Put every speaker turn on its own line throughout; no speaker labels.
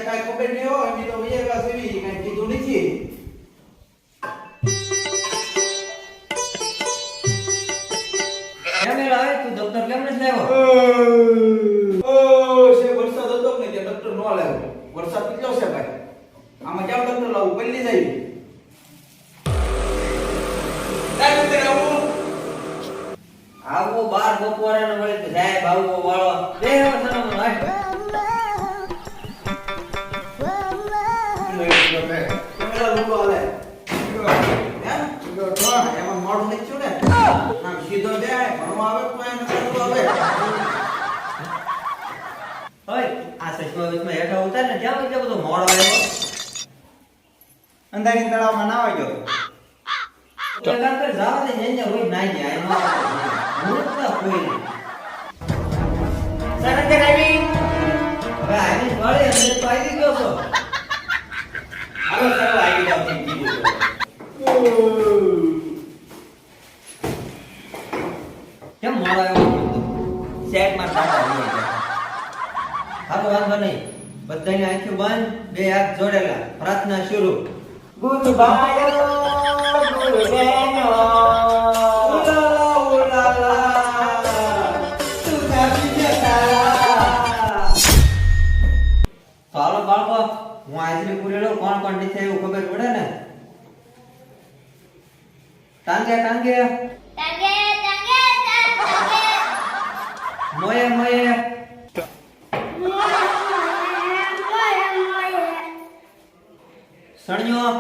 કાંઈ ખબર નહીં હોય એમ તો વૈયા સેવી કાંઈ કીધું નથી.
કેમ એલા આવે તું ડોક્ટર કેમ નથી લાવ્યો?
છે વરસાદ હતો ને કે ડોક્ટર નો લાવ્યો. વરસાદ કેટલો છે ભાઈ? આમાં કેમ ડોક્ટર લાવું? પલ્લી જાય.
આવો બાર બપોરે ને વળી તો જાય બાવો વાળો બે વસનો નાખ.
કેમેરા લૂંટો હાલે. એમાં મોડું નથી થયું ને? આમ સીધો જાય ભણવા આવે તો એને કરવું આવે.
ઓય આ સચમાં વિચમાં હેઠા ઉતાર ને જ્યાં એટલે બધો મોડ આવ્યો.
અંધારી તળાવમાં નાવા ગયો.
તો કામ કર જાવ દે ને હોય નાઈ જાય એનો હું તો કોઈ નહીં. સરકે આવી હવે આવી વળે એટલે તો આવી ગયો છો. હાલો સર આવી જાવ તેમ કીધું. કેમ મોડ આવ્યો? સેટ માં સાટા આવી ગયા. હાલો વાંધો નહીં. બધાની આંખો બંધ, બે હાથ જોડેલા, પ્રાર્થના શરૂ. ગુરુ ભાઈઓ ગુરુ બહેનો ઉલાલા ઉલાલા તુજા બીજતા. તો હાલો બાળકો હું આજરી પૂરેલો કોણ કોણ નીચે એવું ખબર પડે ને. ટાંગે ટાંગે
Tange, tange, tange.
મોયે મોયે સણ્યો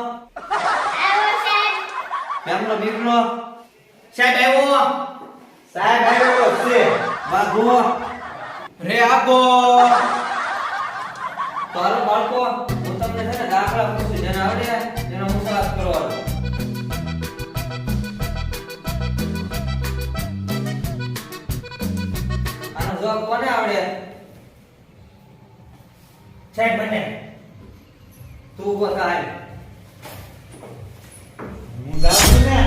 પેમલો બીકલો સાહેબ આવ્યો.
સાહેબ આવ્યો છે.
બાઘો
રે આપો.
તો હાલો બાળકો હું તમને છે ને દાખલા પૂછું જેને આવડે એનો મુસાફત કરવાનો. આનો જવાબ કોને આવડે? સાહેબ બને તું ઉભો થા.
હું જાઉં છું ને.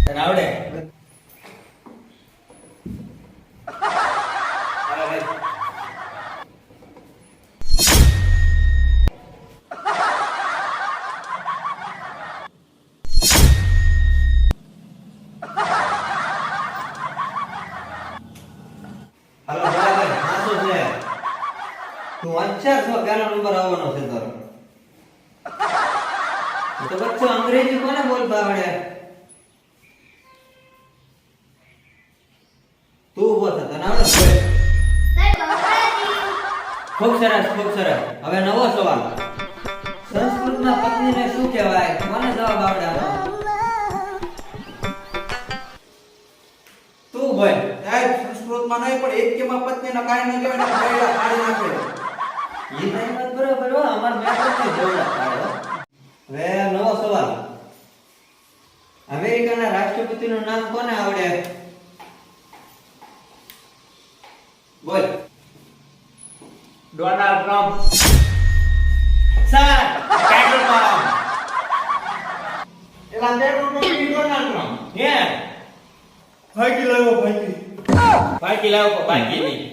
તને આવડે? હાલો ભાઈ. હાલો બરાબર હાસો છે. તું અચ્છા છો પહેલો નંબર આવવાનો છે તારો. તો બચ્ચો અંગ્રેજી કોને બોલતા આવડે? તું ઉભો થા તને આવડે? ખૂબ સરસ ખૂબ સરસ. હવે નવો સવાલ. સંસ્કૃતમાં પત્નીને શું કહેવાય? કોને જવાબ આવડે આનો? તું બોલ.
સાહેબ સંસ્કૃતમાં નહીં પણ એક કેમાં પત્નીના કાંઈ ન કહેવાય ને બૈરા કાઢી નાખે.
એ નહીં વાત બરોબર હો. અમાર મેટ્રિકની જોડા પાડે હો. હવે નવો સવાલ. અમેરિકાના રાષ્ટ્રપતિનું નામ કોને આવડે? બોલ.
Donald Trump.
Sir
petrol pump. એલા પેટ્રોલ પંપ ની ડોનાલ્ડ ટ્રમ્પ.
હે
ભાગી લાવ્યો ભાગી.
બાકી લાવો બાકી નહીં.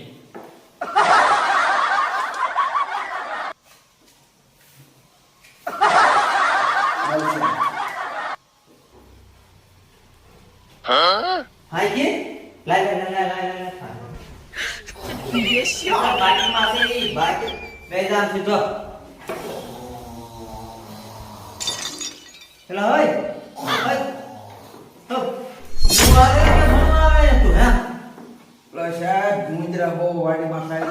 હાઈ કે લાય લાય લાય લાય લાય. બાકી માં છે ઈ બાકી બેજાન સીધો. ચલો હોય હોય તો તું આવે કે ભણવા આવે તું હે?
પેલો સાહેબ ગુંદરા બહુ વાડીમાં ખાઈ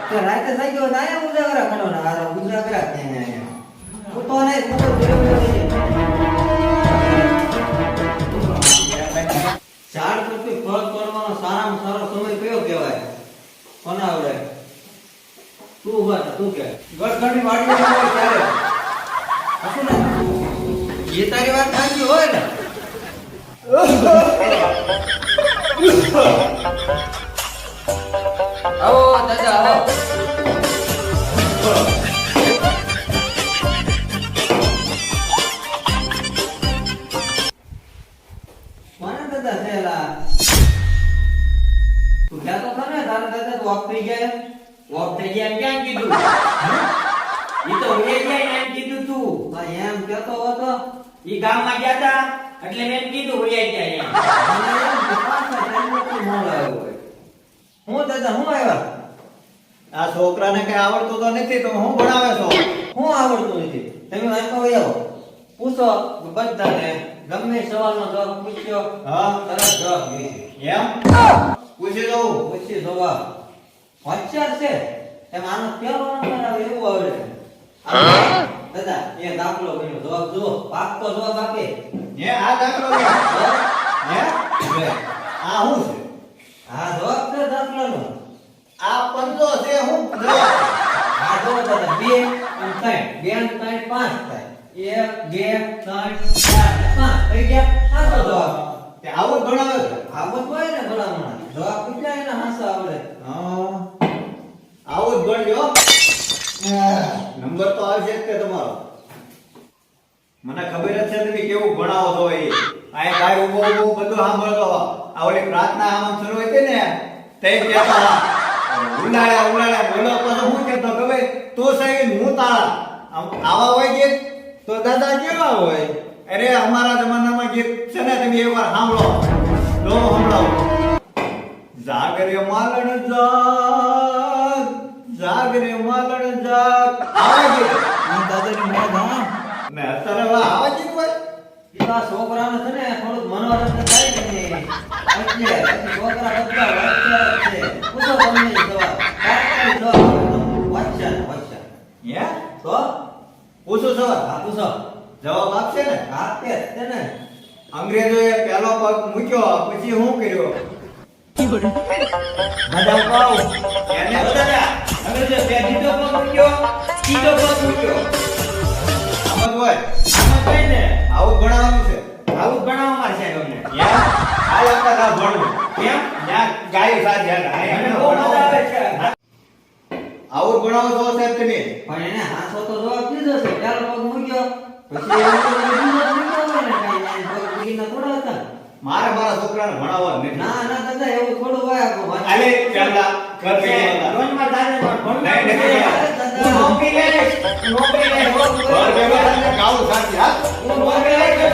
તો રાતે થઈ ગયો તાયા ઉજાગરા કરો ને આ ઉજાગરા કે હું તો ને હું તો ચાર પછી ફળ તોડવાનો સારામાં સારો સમય કયો કહેવાય? કોને આવડે? તું ઉભા થા, તું કે
ગઢની વાડીમાં હોય ત્યારે
હશું ને એ તારી વાત સાચી હોય ને. આવો દાદા આવો. કોને દાદા થયેલા? તું ક્યાં તો ખરે તારા દાદા તો ઓફ થઈ ગયા એમ ક્યાં તો
ઈ ગામમાં ગયા તા એટલે મેં કીધું વૈયા ગયા
હું દાદા હું આવ્યા
આ છોકરાને કઈ આવડતું તો નથી તો હું ભણાવે છો
હું આવડતું નથી તમે વાંચો આવો પૂછો બધાને ગમે સવાલનો જવાબ પૂછ્યો
હા
તરત જવાબ દે
એમ પૂછી દઉં
પછી જવાબ હોશિયાર છે એમ આનો પહેલો નંબર આવે એવું આવડે દાદા એ દાખલો બન્યો જવાબ જુઓ પાક્કો જવાબ આપે
હે આ દાખલો લે. હે લે. આ શું છે
હા જવાબ છે દાખલાનો
આ પંજો છે હું
હા જો દાદા 2 અને 3 2 અને 3 5 થાય 1 2 3 4 5 થઈ ગયા સાચો જવાબ
તે આવું જ ભણાવે છે
આવત હોય ને ભલામણ જવાબ પૂછ્યા એને હાસા આવડે
હા આવું જ ભણજો નંબર તો આવશે જ કે તમારો મને ખબર જ છે તમે કેવું ભણાવો છો એ આ ભાઈ ઉભો ઉભો બધું સાંભળતો આ ઓલી પ્રાર્થના આમ શરૂ હતી ને તે કહેતા ઉલાળ્યા બોલો પછી હું કહેતો ખબર તું સહી હું તાળા આવા હોય ગીત તો દાદા કેવા હોય અરે અમારા જમાનામાં ગીત છે ને તમે એકવાર સાંભળો લો સાંભળો જાગરે માલણ જાગ જાગરે માલણ જાગ આવા ગીત
દાદાની મોજ હા
ને અત્યારે હવે આવા ગીત હોય
એવા છોકરાને છે ને થોડુંક મનોરંજન થાય કે નહીં એટલે પછી છોકરા બધા હોશિયાર છે પૂછો તમને જવાબ કાંઈ જવાબ હોશિયાર
હે
તો
પૂછો સર
હા પૂછો
જવાબ આપશે ને
આપે જ છે ને
અંગ્રેજોએ પહેલો પગ મૂક્યો પછી શું કર્યું
દાદા કહું
એને
દાદા હવે જો તે બીજો પગ મૂક્યો ત્રીજો પગ મૂક્યો
આમ જ હોય
આમાં કઈ ને
આવું ભણાવવાનું છે
આવું ભણાવવા મારે છે અમને
યા આ આપતા તા ભણવું
કેમ
યા ગાય સાથ યા
મને બહુ મજા આવે છે
આવું ભણાવો છો સાહેબ તમે
પણ એને હાથો તો જવાબ દીધો છે પહેલો પગ મૂક્યો પછી બીજો મૂક્યો હોય ને કાંઈ પગ મૂકીને થોડા હતા
મારે મારા છોકરાને ભણાવવા નથી
ના ના દાદા એવું થોડું હોય
અલે પેલા ઘર ભેગા
રોજમાં દાદા પણ
નહીં, નહીં,
હું નોકરી લઈશ નોકરી લઈશ
ઘર ભેગા ગાવું સાચી હા
હું નોકરી લઈશ